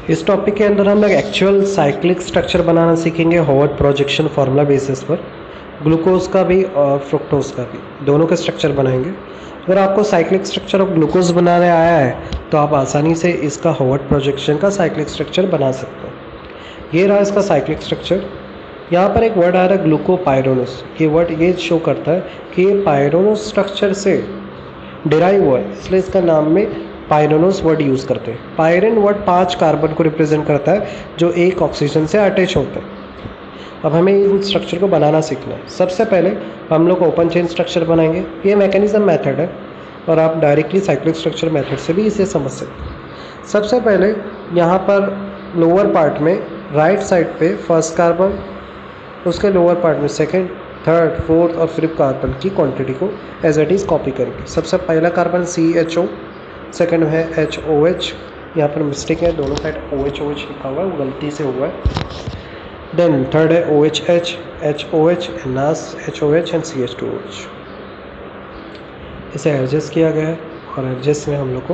इस टॉपिक के अंदर हम लोग एक्चुअल साइक्लिक स्ट्रक्चर बनाना सीखेंगे होवर्ड प्रोजेक्शन फार्मूला बेसिस पर। ग्लूकोज का भी और फ्रुक्टोज का भी, दोनों का स्ट्रक्चर बनाएंगे। अगर आपको साइक्लिक स्ट्रक्चर ऑफ ग्लूकोज बनाने आया है तो आप आसानी से इसका होवर्ड प्रोजेक्शन का साइक्लिक स्ट्रक्चर बना सकते हैं। ये रहा इसका साइक्लिक स्ट्रक्चर। यहाँ पर एक वर्ड आ रहा है ग्लूकोपाइरोनस। ये वर्ड ये शो करता है कि ये पाइरोनस स्ट्रक्चर से डिराइव हुआ है, इसलिए इसका नाम में पाइरोनस वर्ड यूज़ करते हैं। पायरिन वर्ड 5 कार्बन को रिप्रेजेंट करता है जो एक ऑक्सीजन से अटैच होते हैं। अब हमें इन स्ट्रक्चर को बनाना सीखना है। सबसे पहले हम लोग ओपन चेन स्ट्रक्चर बनाएंगे। ये मैकेनिज्म मेथड है और आप डायरेक्टली साइक्लिक स्ट्रक्चर मेथड से भी इसे समझ सकते हैं। सबसे पहले यहाँ पर लोअर पार्ट में राइट साइड पे फर्स्ट कार्बन, उसके लोअर पार्ट में सेकेंड, थर्ड, फोर्थ और फिफ्थ कार्बन की क्वांटिटी को एज इट इज़ कॉपी करेंगे। सबसे पहला कार्बन CHO, सेकेंड है HOH। यहाँ पर मिस्टेक है, दोनों साइड OH लिखा हुआ है, वो गलती से हुआ है। देन थर्ड है OHH, HOH and last HOH and CH2OH। इसे एडजस्ट किया गया है और एडजस्ट में हम लोग को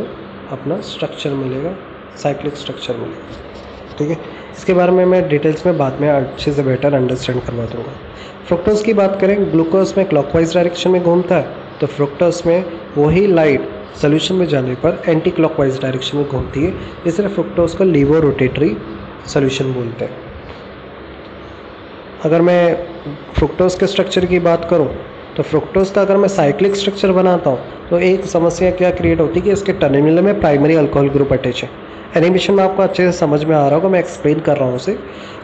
अपना स्ट्रक्चर मिलेगा, साइक्लिक स्ट्रक्चर मिलेगा। ठीक है, इसके बारे में मैं डिटेल्स में बाद में अच्छे से बेटर अंडरस्टैंड करवा दूँगा। फ्रुक्टोज की बात करें, ग्लूकोज में क्लॉकवाइज डायरेक्शन में घूमता है तो फ्रुक्टोज में वही लाइट सोल्यूशन में जाने पर एंटी क्लॉकवाइज डायरेक्शन में घूमती है, इसलिए फ्रुक्टोज को लीवो रोटेटरी सोल्यूशन बोलते हैं। अगर मैं फ्रुक्टोज के स्ट्रक्चर की बात करूं तो फ्रुक्टोज का अगर मैं साइक्लिक स्ट्रक्चर बनाता हूं तो एक समस्या क्या क्रिएट होती है कि इसके टर्मिनल में प्राइमरी अल्कोहल ग्रुप अटैच है। एनिमेशन में आपको अच्छे से समझ में आ रहा होगा, मैं एक्सप्लेन कर रहा हूँ उसे।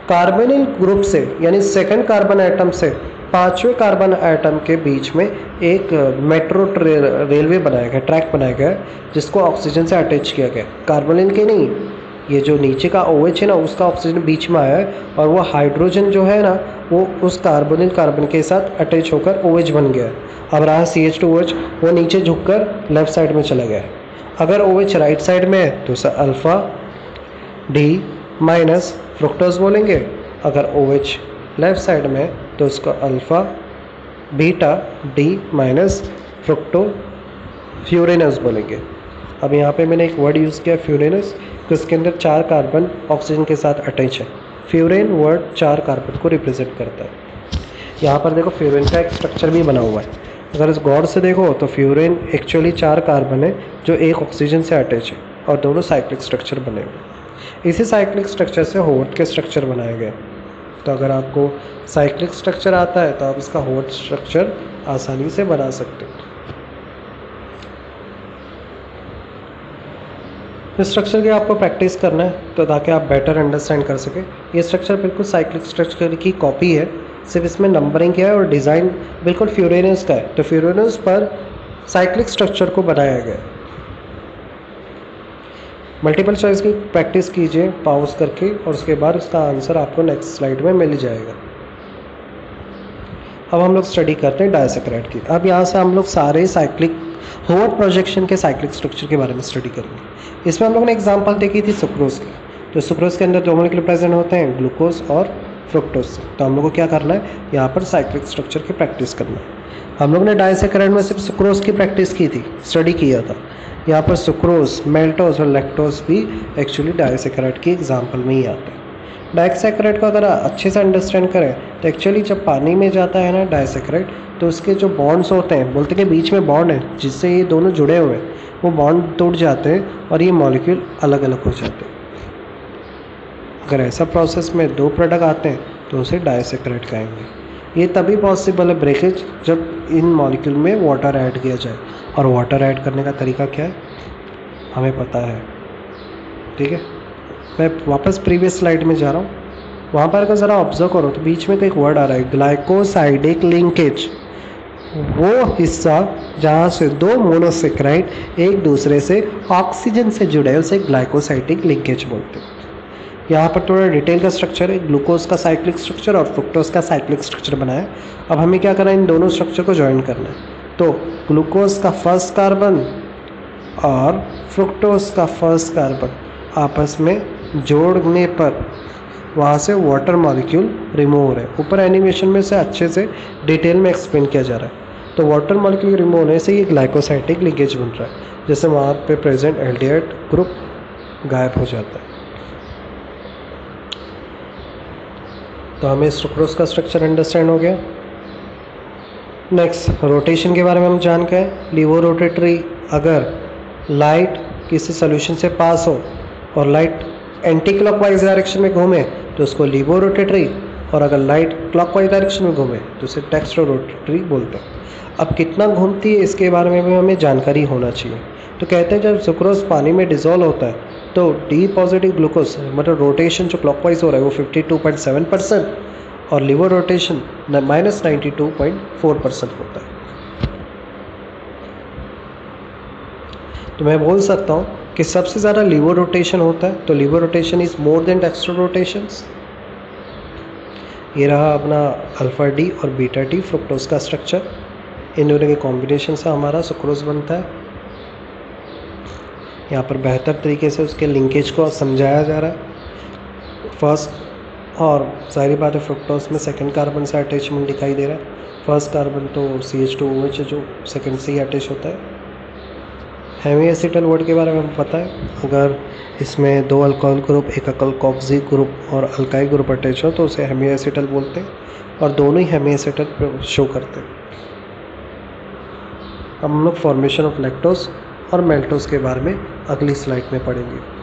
कार्बोनिल ग्रुप से यानी सेकंड कार्बन एटम से पांचवें कार्बन एटम के बीच में एक मेट्रो रेलवे बनाया गया, ट्रैक बनाया गया जिसको ऑक्सीजन से अटैच किया गया। कार्बोनिल के नहीं, ये जो नीचे का OH है ना, उसका ऑक्सीजन बीच में आया है और वो हाइड्रोजन जो है ना वो उस कार्बोनिल कार्बन के साथ अटैच होकर OH बन गया है। अब रहा CH2OH, वो नीचे झुककर लेफ्ट साइड में चला गया है। अगर OH राइट साइड में है तो उसे अल्फ़ा D माइनस फ्रुक्टोज बोलेंगे। अगर OH लेफ्ट साइड में है तो उसको alpha beta D minus fructofuranose बोलेंगे। अब यहाँ पे मैंने एक वर्ड यूज़ किया फ्यूरेनस, तो इसके अंदर 4 कार्बन ऑक्सीजन के साथ अटैच है। फ्यूरेन वर्ड 4 कार्बन को रिप्रेजेंट करता है। यहाँ पर देखो फ्यूरेन का एक स्ट्रक्चर भी बना हुआ है। अगर इस गौर से देखो तो फ्यूरेन एक्चुअली 4 कार्बन है जो एक ऑक्सीजन से अटैच है और दोनों साइक्लिक स्ट्रक्चर बने हुए। इसी साइक्लिक स्ट्रक्चर से होवर्ड के स्ट्रक्चर बनाए गए। तो अगर आपको साइक्लिक स्ट्रक्चर आता है तो आप इसका होवर्ड स्ट्रक्चर आसानी से बना सकते हो। इस स्ट्रक्चर की आपको प्रैक्टिस करना है तो ताकि आप बेटर अंडरस्टैंड कर सकें। ये स्ट्रक्चर बिल्कुल साइक्लिक स्ट्रक्चर की कॉपी है, सिर्फ इसमें नंबरिंग किया है और डिज़ाइन बिल्कुल फ्यूरेनस का है। तो फ्यूरेनस पर साइक्लिक स्ट्रक्चर को बनाया गया है। मल्टीपल चॉइस की प्रैक्टिस कीजिए पॉज करके और उसके बाद उसका आंसर आपको नेक्स्ट स्लाइड में मिल जाएगा। अब हम लोग स्टडी करते हैं डायसैकराइड की। अब यहाँ से हम लोग सारे साइक्लिक होवर्ड प्रोजेक्शन के साइक्लिक स्ट्रक्चर के बारे में स्टडी करेंगे। इसमें हम लोगों ने एग्जांपल देखी थी सुक्रोज की। तो सुक्रोज के अंदर 2 मॉलिक्यूल प्रेजेंट होते हैं, ग्लूकोज और फ्रुक्टोज। तो हम लोग को क्या करना है, यहाँ पर साइक्लिक स्ट्रक्चर की प्रैक्टिस करना है। हम लोग ने डायसैकराइड में सिर्फ सुक्रोज की प्रैक्टिस की थी, स्टडी किया था। यहाँ पर सुक्रोज, मेल्टोज और लैक्टोज भी एक्चुअली डायसैकराइड की एग्जाम्पल में ही आते हैं। डायसैकराइड को अगर अच्छे से अंडरस्टैंड करें तो एक्चुअली जब पानी में जाता है ना डायसैकराइड, तो उसके जो बॉन्ड्स होते हैं, बोलते हैं कि बीच में बॉन्ड है जिससे ये दोनों जुड़े हुए हैं, वो बॉन्ड टूट जाते हैं और ये मॉलिक्यूल अलग अलग हो जाते हैं। अगर ऐसा प्रोसेस में 2 प्रोडक्ट आते हैं तो उसे डायसैकराइड कहेंगे। ये तभी पॉसिबल है ब्रेकेज जब इन मॉलिक्यूल में वाटर ऐड किया जाए। और वाटर ऐड करने का तरीका क्या है हमें पता है। ठीक है, मैं वापस प्रीवियस स्लाइड में जा रहा हूँ। वहाँ पर अगर ज़रा ऑब्जर्व करो तो बीच में तो एक वर्ड आ रहा है ग्लाइकोसाइडिक लिंकेज। वो हिस्सा जहाँ से 2 मोनोसेक्राइड एक दूसरे से ऑक्सीजन से जुड़े हैं उसे ग्लाइकोसाइडिक लिंकेज बोलते हैं। यहाँ पर थोड़ा डिटेल का स्ट्रक्चर है, ग्लूकोज का साइक्लिक स्ट्रक्चर और फ्रुक्टोज का साइक्लिक स्ट्रक्चर बनाया। अब हमें क्या करना है, इन दोनों स्ट्रक्चर को ज्वाइन करना है। तो ग्लूकोज का फर्स्ट कार्बन और फ्रुक्टोज का फर्स्ट कार्बन आपस में जोड़ने पर वहाँ से वाटर मॉलिक्यूल रिमूव हो रहे हैं। ऊपर एनिमेशन में से अच्छे से डिटेल में एक्सप्लेन किया जा रहा है। तो वाटर मॉलिक्यूल रिमूव होने से ये ग्लाइकोसाइडिक लिंकेज बन रहा है, जैसे वहाँ पे प्रेजेंट एल्डिहाइड ग्रुप गायब हो जाता है। तो हमें सुक्रोज का स्ट्रक्चर अंडरस्टैंड हो गया। नेक्स्ट रोटेशन के बारे में हम जान गए। लीवो रोटेटरी, अगर लाइट किसी सोल्यूशन से पास हो और लाइट एंटी क्लॉकवाइज डायरेक्शन में घूमे तो उसको लीवो रोटेटरी, और अगर लाइट क्लॉकवाइज डायरेक्शन में घूमे तो उसे डेक्स्ट्रो रोटेटरी बोलते हैं। अब कितना घूमती है इसके बारे में भी हमें जानकारी होना चाहिए। तो कहते हैं जब सुक्रोज पानी में डिजोल्व होता है तो डी पॉजिटिव ग्लूकोज मतलब रोटेशन जो क्लॉकवाइज हो रहा है वो 52.7% और लीवो रोटेशन -92.4% होता है। तो मैं बोल सकता हूँ कि सबसे ज़्यादा लीवो रोटेशन होता है, तो लीवो rotation is more than dextro rotations. ये रहा अपना अल्फ़ा डी और बीटा डी फ्रुक्टोज का स्ट्रक्चर। इन दोनों के कॉम्बिनेशन से हमारा सुक्रोज बनता है। यहाँ पर बेहतर तरीके से उसके लिंकेज को समझाया जा रहा है। फर्स्ट और सारी बात है, फ्रुक्टोज में सेकंड कार्बन से अटैचमेंट दिखाई दे रहा है। फर्स्ट कार्बन तो CH2OH जो सेकंड से ही अटैच होता है। हेमी एसिटल वर्ड के बारे में हमें पता है, अगर इसमें दो अल्कोहल ग्रुप, एक अल्कोक्सी ग्रुप और अल्काइल ग्रुप अटैच हो तो उसे हेमी एसिटल बोलते हैं और दोनों ही हेमी एसिटल शो करते हैं। अब हम लोग फॉर्मेशन ऑफ लैक्टोज और मेल्टोज के बारे में अगली स्लाइड में पढ़ेंगे।